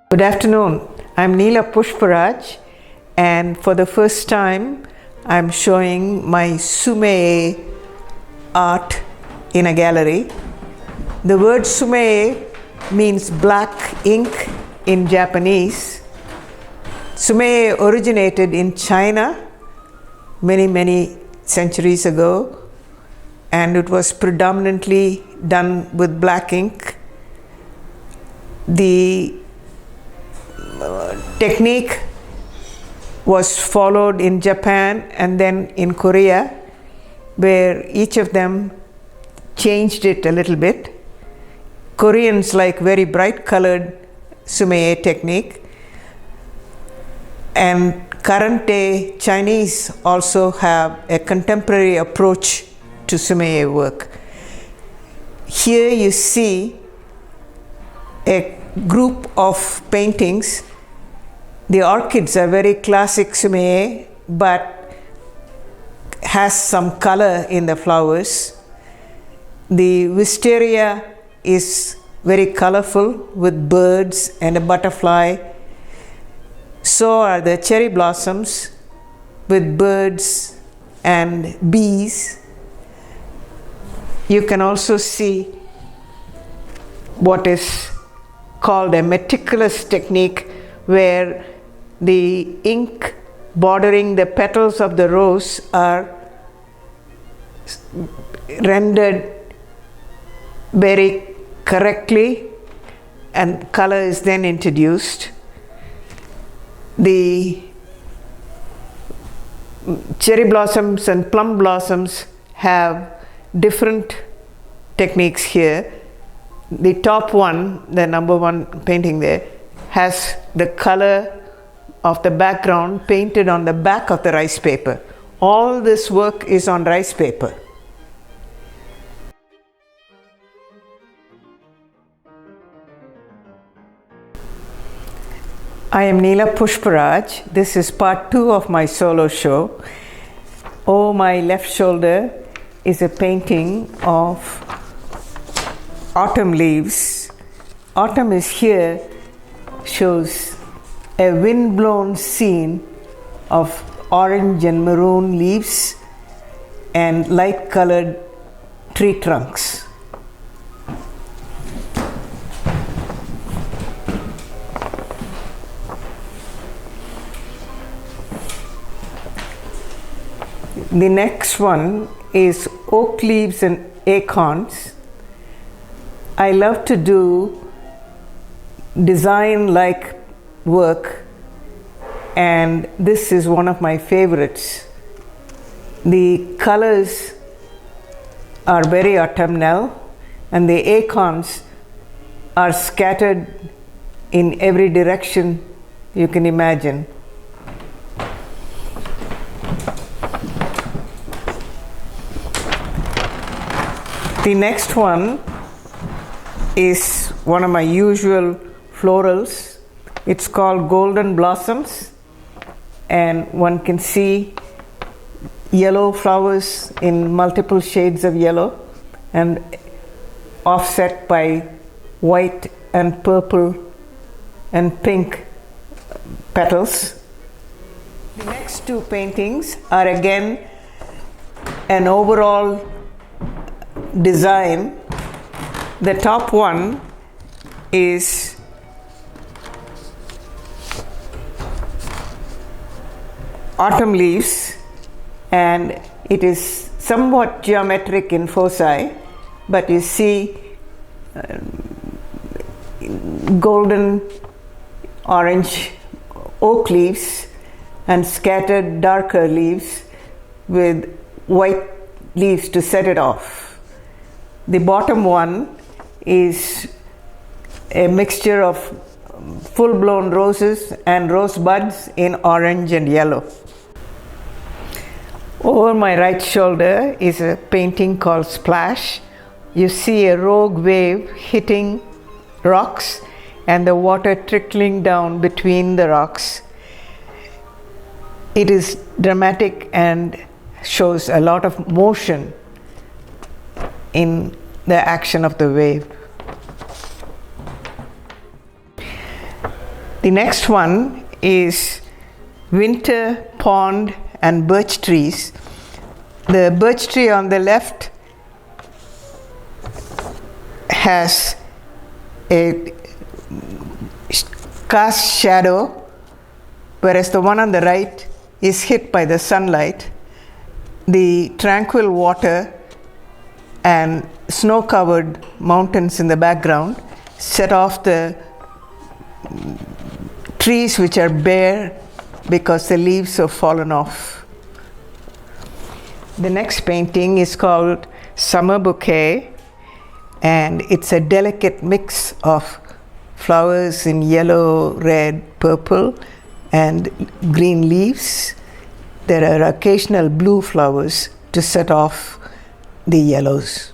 Good afternoon. I'm NEELA Pushparaj, and for the first time I'm showing my sumei art in a gallery. The word sumei means black ink in Japanese. Sumei originated in China many centuries ago, and it was predominantly done with black ink. The technique was followed in Japan and then in Korea, where each of them changed it a little bit. Koreans like very bright colored sumei technique, and current day Chinese also have a contemporary approach to sumei work. Here you see a group of paintings. The orchids are very classic sumei, but has some color in the flowers. The wisteria is very colorful with birds and a butterfly. So are the cherry blossoms with birds and bees. You can also see what is called a meticulous technique, where the ink bordering the petals of the rose are rendered very correctly, and color is then introduced. The cherry blossoms and plum blossoms have different techniques here. The top one, the number one painting there, has the color of the background painted on the back of the rice paper. All this work is on rice paper. I am NEELA Pushparaj. This is part 2 of my solo show. Oh, my left shoulder is a painting of autumn leaves. Autumn is here, shows a wind-blown scene of orange and maroon leaves and light-colored tree trunks. The next one is oak leaves and acorns. I love to do design-like work, and this is one of my favorites. The colors are very autumnal, and the acorns are scattered in every direction you can imagine. The next one is one of my usual florals. It's called Golden Blossoms, and one can see yellow flowers in multiple shades of yellow and offset by white and purple and pink petals. The next two paintings are again an overall design. The top one is autumn leaves, and it is somewhat geometric in foci, but you see golden orange oak leaves and scattered darker leaves with white leaves to set it off. The bottom one is a mixture of full-blown roses and rose buds in orange and yellow. Over my right shoulder is a painting called Splash. You see a rogue wave hitting rocks and the water trickling down between the rocks. It is dramatic and shows a lot of motion in the action of the wave. The next one is winter pond and birch trees. The birch tree on the left has a cast shadow, whereas the one on the right is hit by the sunlight. The tranquil water and snow-covered mountains in the background set off the trees which are bare because the leaves have fallen off. The next painting is called Summer Bouquet, and it's a delicate mix of flowers in yellow, red, purple, and green leaves. There are occasional blue flowers to set off the yellows.